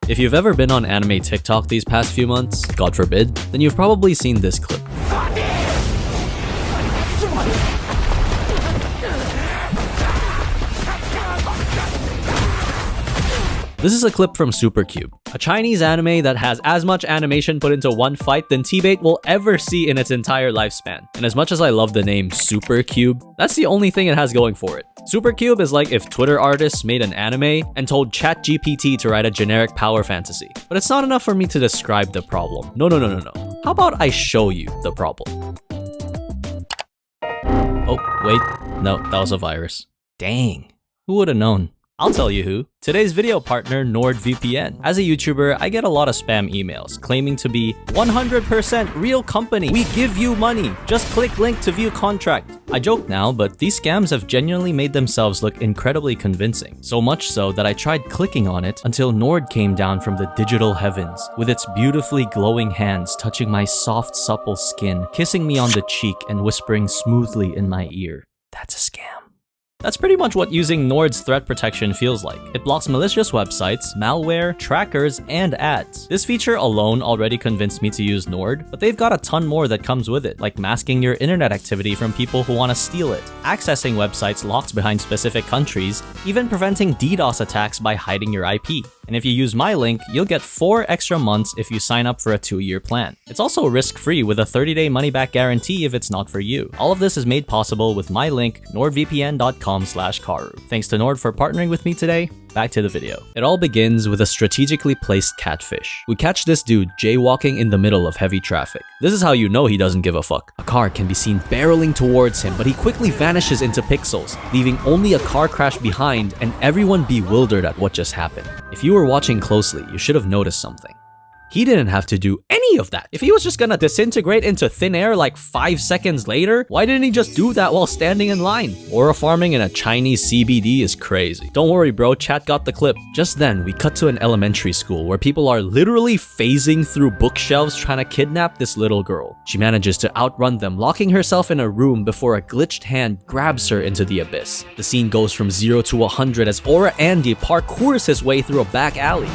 If you've ever been on anime TikTok these past few months, God forbid, then you've probably seen this clip. This is a clip from Supercube, a Chinese anime that has as much animation put into one fight than T-Bait will ever see in its entire lifespan. And as much as I love the name Supercube, that's the only thing it has going for it. Supercube is like if Twitter artists made an anime and told ChatGPT to write a generic power fantasy. But it's not enough for me to describe the problem. No. How about I show you the problem? Oh, wait. No, that was a virus. Dang. Who would have known? I'll tell you who. Today's video partner, NordVPN. As a YouTuber, I get a lot of spam emails claiming to be 100% real company. We give you money. Just click link to view contract. I joke now, but these scams have genuinely made themselves look incredibly convincing. So much so that I tried clicking on it until Nord came down from the digital heavens with its beautifully glowing hands touching my soft, supple skin, kissing me on the cheek and whispering smoothly in my ear. That's a scam. That's pretty much what using Nord's threat protection feels like. It blocks malicious websites, malware, trackers, and ads. This feature alone already convinced me to use Nord, but they've got a ton more that comes with it, like masking your internet activity from people who want to steal it, accessing websites locked behind specific countries, even preventing DDoS attacks by hiding your IP. And if you use my link, you'll get 4 extra months if you sign up for a 2-year plan. It's also risk-free with a 30-day money-back guarantee if it's not for you. All of this is made possible with my link, nordvpn.com/karu. Thanks to Nord for partnering with me today. Back to the video. It all begins with a strategically placed catfish. We catch this dude jaywalking in the middle of heavy traffic. This is how you know he doesn't give a fuck. A car can be seen barreling towards him, but he quickly vanishes into pixels, leaving only a car crash behind and everyone bewildered at what just happened. If you were watching closely, you should have noticed something. He didn't have to do any of that. If he was just gonna disintegrate into thin air like 5 seconds later, why didn't he just do that while standing in line? Aura farming in a Chinese CBD is crazy. Don't worry bro, chat got the clip. Just then, we cut to an elementary school where people are literally phasing through bookshelves trying to kidnap this little girl. She manages to outrun them, locking herself in a room before a glitched hand grabs her into the abyss. The scene goes from 0 to 100 as Aura Andy parkours his way through a back alley.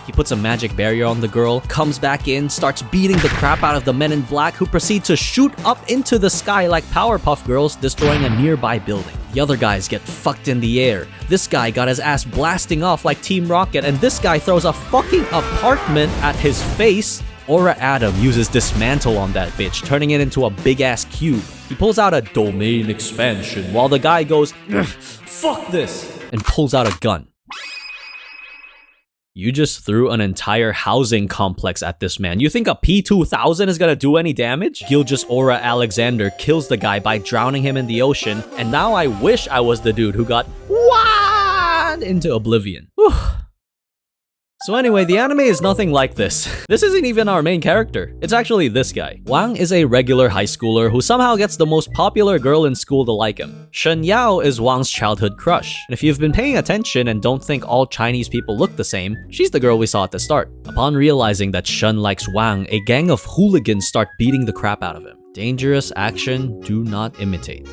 He puts a magic barrier on the girl, comes back in, starts beating the crap out of the men in black who proceed to shoot up into the sky like Powerpuff Girls, destroying a nearby building. The other guys get fucked in the air. This guy got his ass blasting off like Team Rocket, and this guy throws a fucking apartment at his face. Aura Adam uses Dismantle on that bitch, turning it into a big-ass cube. He pulls out a domain expansion while the guy goes, "Fuck this," and pulls out a gun. You just threw an entire housing complex at this man. You think a P-2000 is gonna do any damage? Gilgis Aura Alexander kills the guy by drowning him in the ocean, and now I wish I was the dude who got whacked into oblivion. Whew. So anyway, the anime is nothing like this. This isn't even our main character. It's actually this guy. Wang is a regular high schooler who somehow gets the most popular girl in school to like him. Shen Yao is Wang's childhood crush. And if you've been paying attention and don't think all Chinese people look the same, she's the girl we saw at the start. Upon realizing that Shen likes Wang, a gang of hooligans start beating the crap out of him. Dangerous action, do not imitate.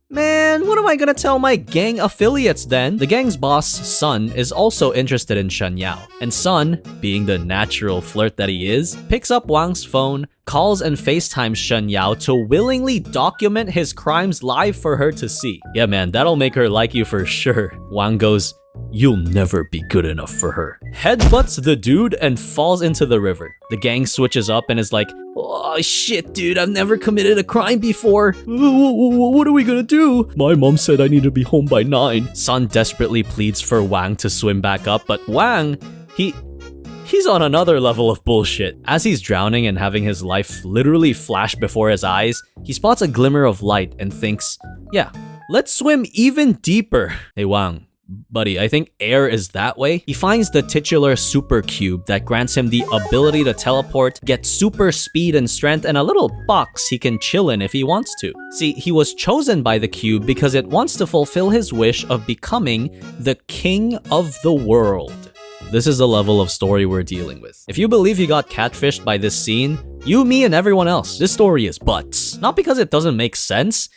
Man, what am I gonna tell my gang affiliates then? The gang's boss, Sun, is also interested in Shen Yao. And Sun, being the natural flirt that he is, picks up Wang's phone, calls and FaceTimes Shen Yao to willingly document his crimes live for her to see. Yeah man, that'll make her like you for sure. Wang goes, "You'll never be good enough for her." Headbutts the dude and falls into the river. The gang switches up and is like, "Oh shit dude, I've never committed a crime before. What are we gonna do? My mom said I need to be home by 9. Sun desperately pleads for Wang to swim back up, but Wang, he's on another level of bullshit. As he's drowning and having his life literally flash before his eyes, he spots a glimmer of light and thinks, yeah, let's swim even deeper. Hey Wang, buddy, I think air is that way. He finds the titular super cube that grants him the ability to teleport, get super speed and strength, and a little box he can chill in if he wants to. See, he was chosen by the cube because it wants to fulfill his wish of becoming the king of the world. This is the level of story we're dealing with. If you believe you got catfished by this scene, you, me, and everyone else, this story is butts. Not because it doesn't make sense,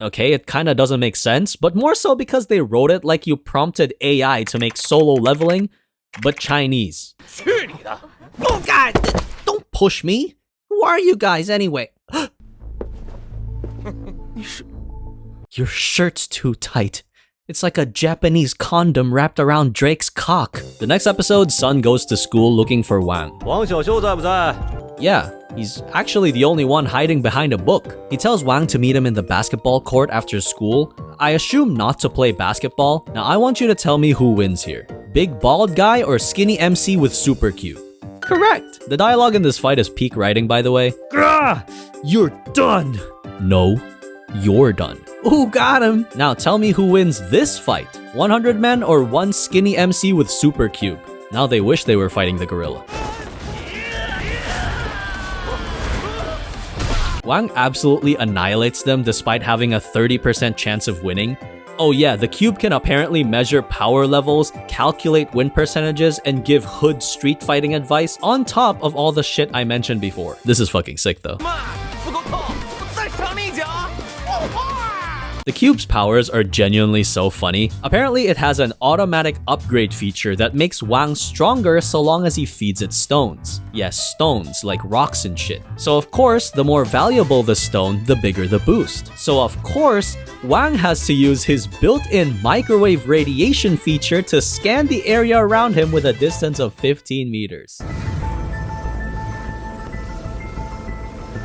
Okay, it kinda doesn't make sense, but more so because they wrote it like you prompted AI to make solo leveling, but Chinese. Oh god! Don't push me! Who are you guys anyway? Your shirt's too tight. It's like a Japanese condom wrapped around Drake's cock. The next episode, Sun goes to school looking for Wang. Wang Xiaoxiu 在不在? Yeah, he's actually the only one hiding behind a book. He tells Wang to meet him in the basketball court after school. I assume not to play basketball. Now I want you to tell me who wins here. Big bald guy or skinny MC with super cute? Correct! The dialogue in this fight is peak writing, by the way. Grah! You're done! No, you're done. Ooh, got him! Now tell me who wins this fight. 100 men or one skinny MC with super cube? Now they wish they were fighting the gorilla. Wang absolutely annihilates them despite having a 30% chance of winning. Oh yeah, the cube can apparently measure power levels, calculate win percentages, and give hood street fighting advice on top of all the shit I mentioned before. This is fucking sick though. The cube's powers are genuinely so funny. Apparently, it has an automatic upgrade feature that makes Wang stronger so long as he feeds it stones. Yes, stones, like rocks and shit. So of course, the more valuable the stone, the bigger the boost. So of course, Wang has to use his built-in microwave radiation feature to scan the area around him with a distance of 15 meters.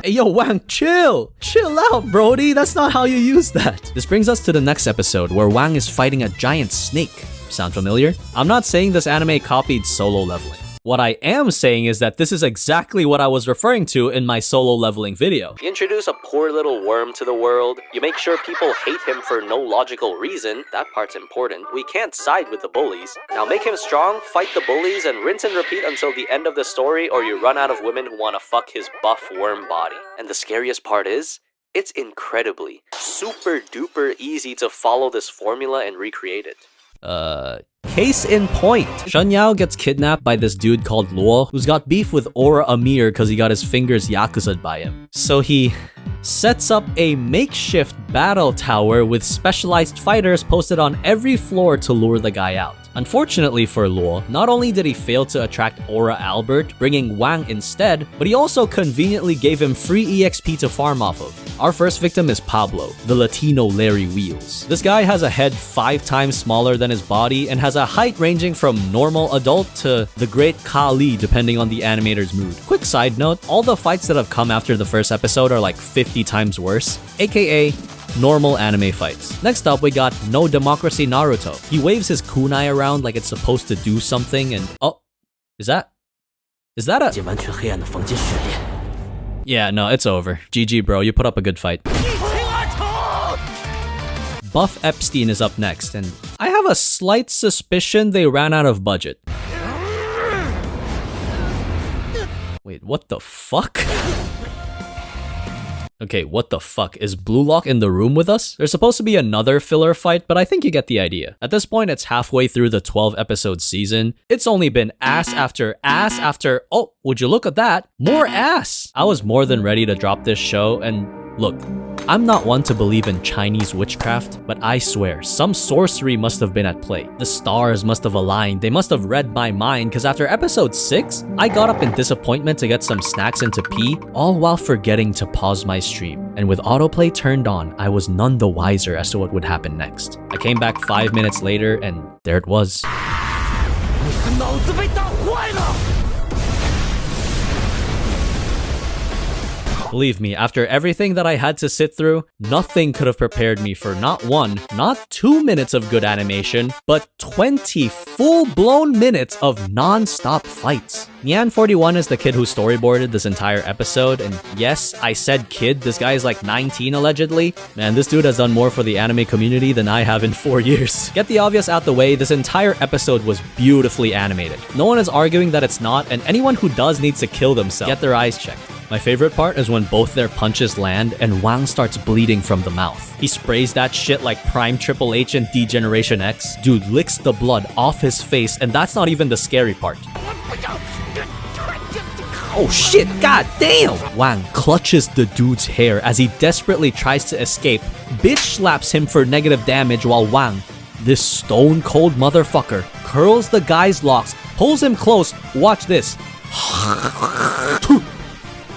Hey, yo, Wang, chill! Chill out, brody! That's not how you use that! This brings us to the next episode, where Wang is fighting a giant snake. Sound familiar? I'm not saying this anime copied solo leveling. What I am saying is that this is exactly what I was referring to in my solo leveling video. You introduce a poor little worm to the world, you make sure people hate him for no logical reason, that part's important. We can't side with the bullies. Now make him strong, fight the bullies, and rinse and repeat until the end of the story, or you run out of women who want to fuck his buff worm body. And the scariest part is, it's incredibly, super duper easy to follow this formula and recreate it. Case in point, Shen Yao gets kidnapped by this dude called Luo, who's got beef with Aura Amir because he got his fingers yakuza'd by him. So he sets up a makeshift battle tower with specialized fighters posted on every floor to lure the guy out. Unfortunately for Luo, not only did he fail to attract Aura Albert, bringing Wang instead, but he also conveniently gave him free EXP to farm off of. Our first victim is Pablo, the Latino Larry Wheels. This guy has a head 5 times smaller than his body and has a height ranging from normal adult to the great Kali depending on the animator's mood. Quick side note, all the fights that have come after the first episode are like 50 times worse, aka normal anime fights. Next up, we got No Democracy Naruto. He waves his kunai around like it's supposed to do something and... Oh, is that a... Yeah, no, it's over. GG, bro, you put up a good fight. Buff Epstein is up next, and I have a slight suspicion they ran out of budget. Wait, what the fuck? Okay, what the fuck? Is Blue Lock in the room with us? There's supposed to be another filler fight, but I think you get the idea. At this point, it's halfway through the 12-episode season. It's only been ass after, oh, would you look at that? More ass! I was more than ready to drop this show, and look, I'm not one to believe in Chinese witchcraft, but I swear, some sorcery must have been at play. The stars must have aligned, they must have read my mind, because after episode 6, I got up in disappointment to get some snacks and to pee, all while forgetting to pause my stream. And with autoplay turned on, I was none the wiser as to what would happen next. I came back 5 minutes later, and there it was. Believe me, after everything that I had to sit through, nothing could have prepared me for not 1, not 2 minutes of good animation, but 20 full-blown minutes of non-stop fights. Nian41 is the kid who storyboarded this entire episode, and yes, I said kid, this guy is like 19 allegedly. Man, this dude has done more for the anime community than I have in 4 years. Get the obvious out the way, this entire episode was beautifully animated. No one is arguing that it's not, and anyone who does needs to kill themselves. Get their eyes checked. My favorite part is when both their punches land and Wang starts bleeding from the mouth. He sprays that shit like Prime Triple H and D-Generation X. Dude licks the blood off his face, and that's not even the scary part. Oh shit, god damn! Wang clutches the dude's hair as he desperately tries to escape, bitch slaps him for negative damage while Wang, this stone cold motherfucker, curls the guy's locks, pulls him close, watch this,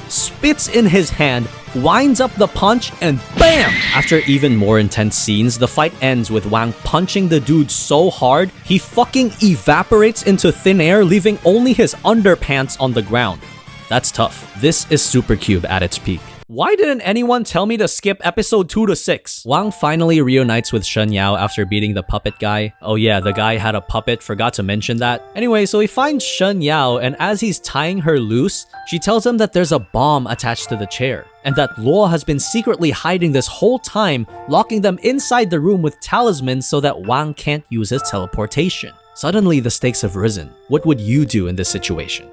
spits in his hand, winds up the punch, and BAM! After even more intense scenes, the fight ends with Wang punching the dude so hard, he fucking evaporates into thin air, leaving only his underpants on the ground. That's tough. This is Super Cube at its peak. Why didn't anyone tell me to skip episode 2 to 6? Wang finally reunites with Shen Yao after beating the puppet guy. Oh yeah, the guy had a puppet, forgot to mention that. Anyway, so he finds Shen Yao, and as he's tying her loose, she tells him that there's a bomb attached to the chair, and that Luo has been secretly hiding this whole time, locking them inside the room with talismans so that Wang can't use his teleportation. Suddenly, the stakes have risen. What would you do in this situation?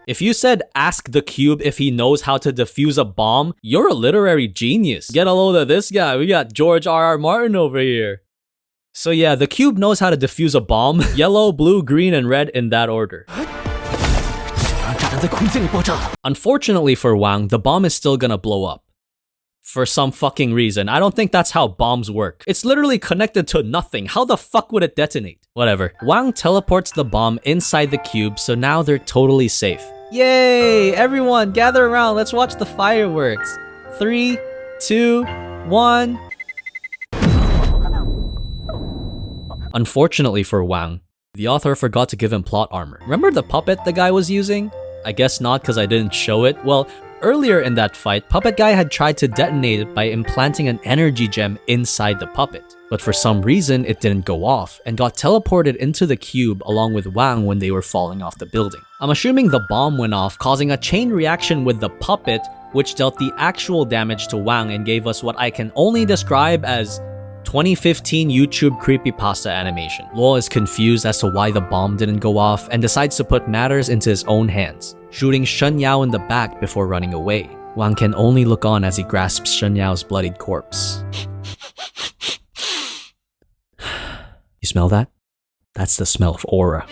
If you said ask the cube if he knows how to defuse a bomb, you're a literary genius. Get a load of this guy, we got George R.R. Martin over here. So yeah, the cube knows how to defuse a bomb. Yellow, blue, green, and red in that order. Unfortunately for Wang, the bomb is still gonna blow up. For some fucking reason. I don't think that's how bombs work. It's literally connected to nothing. How the fuck would it detonate? Whatever. Wang teleports the bomb inside the cube, so now they're totally safe. Yay! Everyone, gather around. Let's watch the fireworks. 3, 2, 1. Unfortunately for Wang, the author forgot to give him plot armor. Remember the puppet the guy was using? I guess not because I didn't show it. Well, earlier in that fight, Puppet Guy had tried to detonate it by implanting an energy gem inside the puppet. But for some reason, it didn't go off and got teleported into the cube along with Wang when they were falling off the building. I'm assuming the bomb went off, causing a chain reaction with the puppet, which dealt the actual damage to Wang and gave us what I can only describe as 2015 YouTube creepypasta animation. Luo is confused as to why the bomb didn't go off and decides to put matters into his own hands, shooting Shen Yao in the back before running away. Wang can only look on as he grasps Shen Yao's bloodied corpse. You smell that? That's the smell of aura.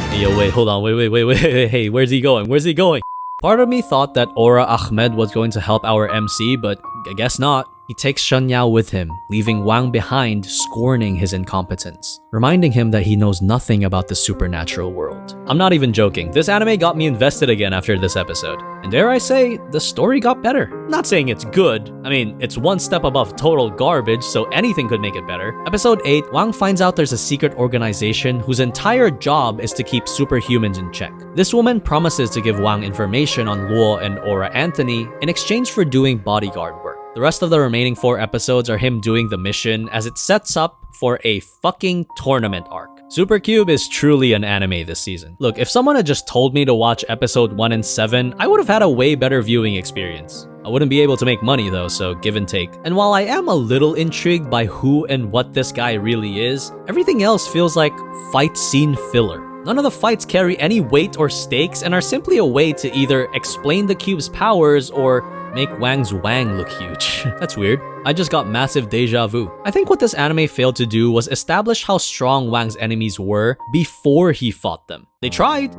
Hey, yo, wait, hold on, wait, hey, where's he going? Where's he going? Part of me thought that Aura Ahmed was going to help our MC, but I guess not. He takes Shen Yao with him, leaving Wang behind, scorning his incompetence, reminding him that he knows nothing about the supernatural world. I'm not even joking, this anime got me invested again after this episode. And dare I say, the story got better. Not saying it's good, I mean, it's one step above total garbage, so anything could make it better. Episode 8, Wang finds out there's a secret organization whose entire job is to keep superhumans in check. This woman promises to give Wang information on Luo and Aura Anthony in exchange for doing bodyguard work. The rest of the remaining 4 episodes are him doing the mission as it sets up for a fucking tournament arc. Super Cube is truly an anime this season. Look, if someone had just told me to watch episode 1 and 7, I would have had a way better viewing experience. I wouldn't be able to make money though, so give and take. And while I am a little intrigued by who and what this guy really is, everything else feels like fight scene filler. None of the fights carry any weight or stakes and are simply a way to either explain the cube's powers or make Wang's wang look huge. That's weird. I just got massive deja vu. I think what this anime failed to do was establish how strong Wang's enemies were before he fought them. They tried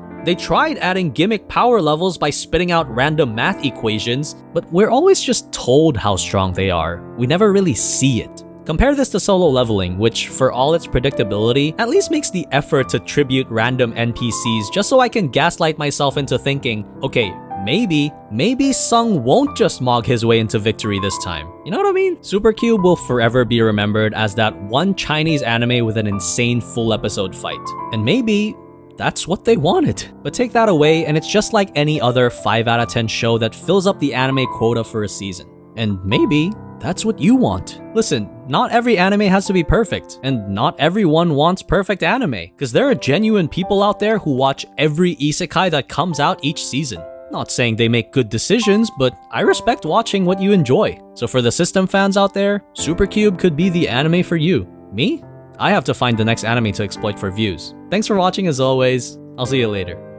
adding gimmick power levels by spitting out random math equations, but we're always just told how strong they are. We never really see it. Compare this to Solo Leveling, which, for all its predictability, at least makes the effort to tribute random NPCs just so I can gaslight myself into thinking, okay, maybe Sung won't just mog his way into victory this time. You know what I mean? Super Cube will forever be remembered as that one Chinese anime with an insane full episode fight. And maybe that's what they wanted. But take that away and it's just like any other 5 out of 10 show that fills up the anime quota for a season. And maybe that's what you want. Listen, not every anime has to be perfect, and not everyone wants perfect anime, because there are genuine people out there who watch every isekai that comes out each season. Not saying they make good decisions, but I respect watching what you enjoy. So for the system fans out there, Super Cube could be the anime for you. Me? I have to find the next anime to exploit for views. Thanks for watching as always. I'll see you later.